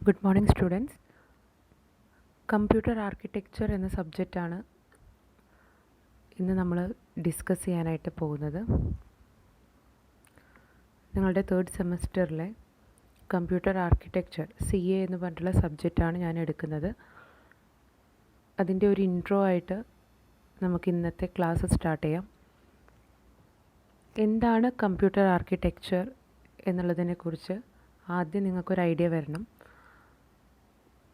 Good morning students. Computer architecture എന്ന സബ്ജക്റ്റാണ് ഇന്ന് നമ്മൾ ഡിസ്കസ് ചെയ്യാനായിട്ട് പോകുന്നത്. നിങ്ങളുടെ തേർഡ് സെമസ്റ്ററിലെ കമ്പ്യൂട്ടർ ആർക്കിടെക്ചർ CA എന്ന് പറഞ്ഞിട്ടുള്ള സബ്ജക്റ്റാണ് ഞാൻ എടുക്കുന്നത്. അതിൻ്റെ ഒരു ഇൻട്രോ ആയിട്ട് നമുക്ക് ഇന്നത്തെ ക്ലാസ് സ്റ്റാർട്ട് ചെയ്യാം. എന്താണ് കമ്പ്യൂട്ടർ ആർക്കിടെക്ചർ എന്നുള്ളതിനെക്കുറിച്ച് ആദ്യം നിങ്ങൾക്കൊരു ഐഡിയ വരണം.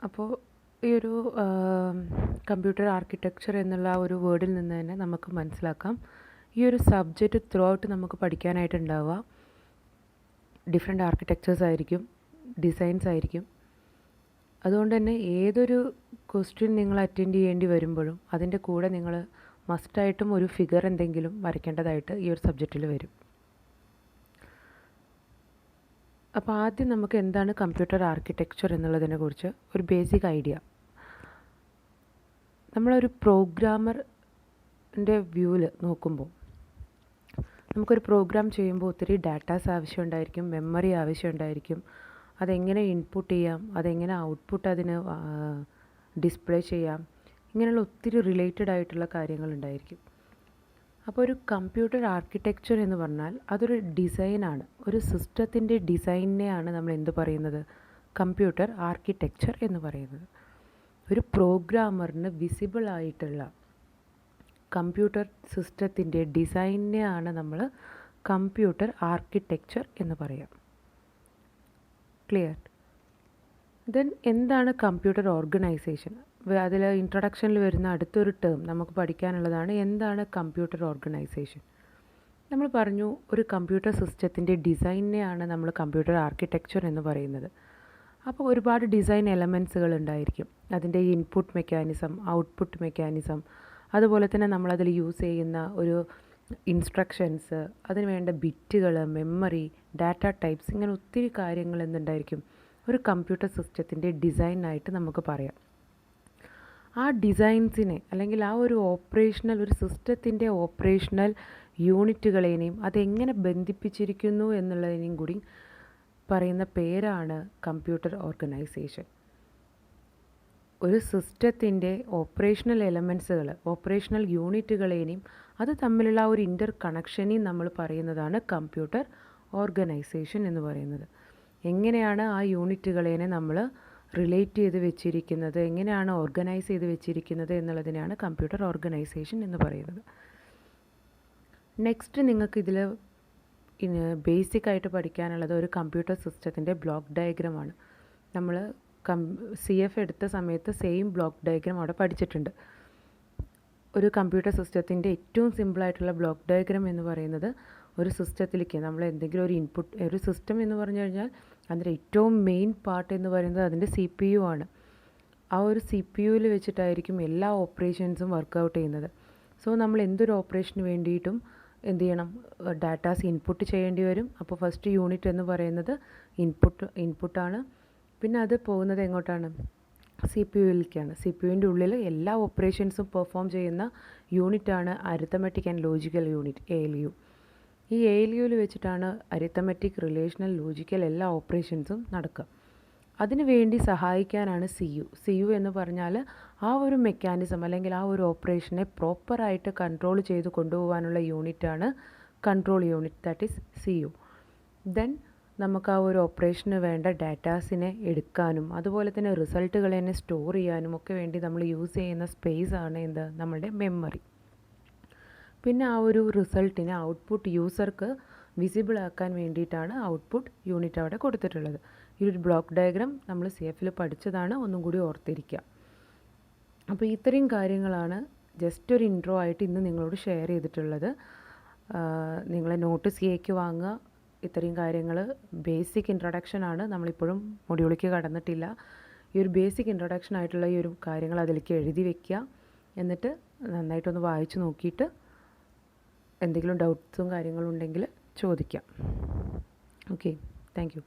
അപ്പോൾ ഈ ഒരു കമ്പ്യൂട്ടർ ആർക്കിടെക്ചർ എന്നുള്ള ഒരു വേർഡിൽ നിന്ന് തന്നെ നമുക്ക് മനസ്സിലാക്കാം, ഈ ഒരു സബ്ജക്റ്റ് ത്രൂ ഔട്ട് നമുക്ക് പഠിക്കാനായിട്ടുണ്ടാവുക ഡിഫറെൻ്റ് ആർക്കിടെക്ചേഴ്സ് ആയിരിക്കും, ഡിസൈൻസ് ആയിരിക്കും. അതുകൊണ്ട് തന്നെ ഏതൊരു ക്വസ്റ്റ്യൻ നിങ്ങൾ അറ്റൻഡ് ചെയ്യേണ്ടി വരുമ്പോഴും അതിൻ്റെ കൂടെ നിങ്ങൾ മസ്റ്റായിട്ടും ഒരു ഫിഗർ എന്തെങ്കിലും വരയ്ക്കേണ്ടതായിട്ട് ഈ ഒരു സബ്ജക്റ്റിൽ വരും. അപ്പോൾ ആദ്യം നമുക്ക് എന്താണ് കമ്പ്യൂട്ടർ ആർക്കിടെക്ചർ എന്നുള്ളതിനെക്കുറിച്ച് ഒരു ബേസിക് ഐഡിയ. നമ്മളൊരു പ്രോഗ്രാമറിൻ്റെ വ്യൂവിൽ നോക്കുമ്പോൾ നമുക്കൊരു പ്രോഗ്രാം ചെയ്യുമ്പോൾ ഒത്തിരി ഡാറ്റാസ് ആവശ്യമുണ്ടായിരിക്കും, മെമ്മറി ആവശ്യമുണ്ടായിരിക്കും. അതെങ്ങനെ ഇൻപുട്ട് ചെയ്യാം, അതെങ്ങനെ ഔട്ട്പുട്ട് അതിന് ഡിസ്പ്ലേ ചെയ്യാം, ഇങ്ങനെയുള്ള ഒത്തിരി റിലേറ്റഡ് ആയിട്ടുള്ള കാര്യങ്ങളുണ്ടായിരിക്കും. അപ്പോൾ ഒരു കമ്പ്യൂട്ടർ ആർക്കിടെക്ചർ എന്ന് പറഞ്ഞാൽ അതൊരു ഡിസൈനാണ്, ഒരു സിസ്റ്റത്തിൻ്റെ ഡിസൈനിനെയാണ് നമ്മൾ എന്ത് പറയുന്നത്, കമ്പ്യൂട്ടർ ആർക്കിടെക്ചർ എന്ന് പറയുന്നത്. ഒരു പ്രോഗ്രാമറിന് വിസിബിൾ ആയിട്ടുള്ള കമ്പ്യൂട്ടർ സിസ്റ്റത്തിൻ്റെ ഡിസൈനിനെയാണ് നമ്മൾ കമ്പ്യൂട്ടർ ആർക്കിടെക്ചർ എന്ന് പറയാം. ക്ലിയർ? ദെൻ എന്താണ് കമ്പ്യൂട്ടർ ഓർഗനൈസേഷൻ? അതിൽ ഇൻട്രൊഡക്ഷനിൽ വരുന്ന അടുത്തൊരു ടേം നമുക്ക് പഠിക്കാനുള്ളതാണ് എന്താണ് കമ്പ്യൂട്ടർ ഓർഗനൈസേഷൻ. നമ്മൾ പറഞ്ഞു ഒരു കമ്പ്യൂട്ടർ സിസ്റ്റത്തിൻ്റെ ഡിസൈനിനെയാണ് നമ്മൾ കമ്പ്യൂട്ടർ ആർക്കിടെക്ചർ എന്ന് പറയുന്നത്. അപ്പോൾ ഒരുപാട് ഡിസൈൻ എലമെൻറ്റ്സുകൾ ഉണ്ടായിരിക്കും. അതിൻ്റെ ഇൻപുട്ട് മെക്കാനിസം, ഔട്ട്പുട്ട് മെക്കാനിസം, അതുപോലെ തന്നെ നമ്മളതിൽ യൂസ് ചെയ്യുന്ന ഒരു ഇൻസ്ട്രക്ഷൻസ്, അതിന് വേണ്ട ബിറ്റുകൾ, മെമ്മറി, ഡാറ്റ ടൈപ്സ്, ഇങ്ങനെ ഒത്തിരി കാര്യങ്ങൾ എന്തുണ്ടായിരിക്കും ഒരു കമ്പ്യൂട്ടർ സിസ്റ്റത്തിൻ്റെ ഡിസൈനായിട്ട് നമുക്ക് പറയാം. ആ ഡിസൈൻസിനെ അല്ലെങ്കിൽ ആ ഒരു ഒരു സിസ്റ്റത്തിൻ്റെ ഓപ്പറേഷണൽ യൂണിറ്റുകളെയും അതെങ്ങനെ ബന്ധിപ്പിച്ചിരിക്കുന്നു എന്നുള്ളതിനെയും കൂടി പറയുന്ന പേരാണ് കമ്പ്യൂട്ടർ ഓർഗനൈസേഷൻ. ഒരു സിസ്റ്റത്തിൻ്റെ ഓപ്പറേഷണൽ എലമെൻറ്റ്സുകൾ, ഓപ്പറേഷണൽ യൂണിറ്റുകളെയും അത് തമ്മിലുള്ള ഒരു ഇൻ്റർ കണക്ഷനെയും നമ്മൾ പറയുന്നതാണ് കമ്പ്യൂട്ടർ ഓർഗനൈസേഷൻ എന്ന് പറയുന്നത്. എങ്ങനെയാണ് ആ യൂണിറ്റുകളെ നമ്മൾ റിലേറ്റ് ചെയ്ത് വെച്ചിരിക്കുന്നത്, എങ്ങനെയാണ് ഓർഗനൈസ് ചെയ്ത് വെച്ചിരിക്കുന്നത് എന്നുള്ളതിനെയാണ് കമ്പ്യൂട്ടർ ഓർഗനൈസേഷൻ എന്ന് പറയുന്നത്. നെക്സ്റ്റ് നിങ്ങൾക്ക് ഇതിൽ ബേസിക്കായിട്ട് പഠിക്കാനുള്ളത് ഒരു കമ്പ്യൂട്ടർ സിസ്റ്റത്തിൻ്റെ ബ്ലോക്ക് ഡയഗ്രമാണ്. നമ്മൾ CF എടുത്ത സമയത്ത് സെയിം ബ്ലോക്ക് ഡയഗ്രം അവിടെ പഠിച്ചിട്ടുണ്ട്. ഒരു കമ്പ്യൂട്ടർ സിസ്റ്റത്തിൻ്റെ ഏറ്റവും സിമ്പിളായിട്ടുള്ള ബ്ലോക്ക് ഡയഗ്രം എന്ന് പറയുന്നത് ഒരു സിസ്റ്റത്തിലേക്ക് നമ്മൾ എന്തെങ്കിലും ഒരു ഇൻപുട്ട്, ഒരു സിസ്റ്റം എന്ന് പറഞ്ഞു കഴിഞ്ഞാൽ അതിൻ്റെ ഏറ്റവും മെയിൻ പാർട്ട് എന്ന് പറയുന്നത് അതിൻ്റെ CPU ആണ്. ആ ഒരു CPU-ൽ വെച്ചിട്ടായിരിക്കും എല്ലാ ഓപ്പറേഷൻസും വർക്കൗട്ട് ചെയ്യുന്നത്. സോ നമ്മൾ എന്തൊരു ഓപ്പറേഷന് വേണ്ടിയിട്ടും എന്ത് ചെയ്യണം, ഡാറ്റാസ് ഇൻപുട്ട് ചെയ്യേണ്ടി വരും. അപ്പോൾ ഫസ്റ്റ് യൂണിറ്റ് എന്ന് പറയുന്നത് ഇൻപുട്ടാണ്. പിന്നെ അത് പോകുന്നത് എങ്ങോട്ടാണ്, CPU-ലേക്കാണ്. CPU-ൻ്റെ ഉള്ളിൽ എല്ലാ ഓപ്പറേഷൻസും പെർഫോം ചെയ്യുന്ന യൂണിറ്റാണ് arithmetic and logical unit, ALU. ഈ ALU-ൽ വെച്ചിട്ടാണ് അരിത്തമെറ്റിക്, റിലേഷണൽ, ലോജിക്കൽ എല്ലാ ഓപ്പറേഷൻസും നടക്കുക. അതിനു വേണ്ടി സഹായിക്കാനാണ് CU എന്ന് പറഞ്ഞാൽ ആ ഒരു മെക്കാനിസം അല്ലെങ്കിൽ ആ ഒരു ഓപ്പറേഷനെ പ്രോപ്പറായിട്ട് കൺട്രോൾ ചെയ്ത് കൊണ്ടുപോകാനുള്ള യൂണിറ്റാണ് control unit, that is CU. Then നമുക്ക് ആ ഒരു ഓപ്പറേഷന് വേണ്ട ഡാറ്റാസിനെ എടുക്കാനും അതുപോലെ തന്നെ റിസൾട്ടുകൾ തന്നെ സ്റ്റോർ ചെയ്യാനും ഒക്കെ വേണ്ടി നമ്മൾ യൂസ് ചെയ്യുന്ന സ്പേസ് ആണ് എന്ത്, നമ്മളുടെ മെമ്മറി. പിന്നെ ആ ഒരു റിസൾട്ടിനെ ഔട്ട്പുട്ട് യൂസർക്ക് വിസിബിൾ ആക്കാൻ വേണ്ടിയിട്ടാണ് ഔട്ട്പുട്ട് യൂണിറ്റ് അവിടെ കൊടുത്തിട്ടുള്ളത്. ഈ ഒരു ബ്ലോക്ക് ഡയഗ്രാം നമ്മൾ CF-ൽ പഠിച്ചതാണ്, ഒന്നും കൂടി ഓർത്തിരിക്കുക. അപ്പോൾ ഇത്രയും കാര്യങ്ങളാണ് ജസ്റ്റ് ഒരു ഇൻട്രോ ആയിട്ട് ഇന്ന് നിങ്ങളോട് ഷെയർ ചെയ്തിട്ടുള്ളത്. നിങ്ങളെ നോട്ട് CAക്ക് വാങ്ങുക. ഇത്രയും കാര്യങ്ങൾ ബേസിക് ഇൻട്രൊഡക്ഷനാണ്, നമ്മളിപ്പോഴും മൊഡ്യൂളിലേക്ക് കടന്നിട്ടില്ല. ഈ ഒരു ബേസിക് ഇൻട്രൊഡക്ഷൻ ആയിട്ടുള്ള ഈ ഒരു കാര്യങ്ങൾ അതിലേക്ക് എഴുതി വയ്ക്കുക. എന്നിട്ട് നന്നായിട്ടൊന്ന് വായിച്ച് നോക്കിയിട്ട് എന്തെങ്കിലും ഡൗട്ട്സും കാര്യങ്ങളും ഉണ്ടെങ്കിൽ ചോദിക്കാം. Okay, thank you.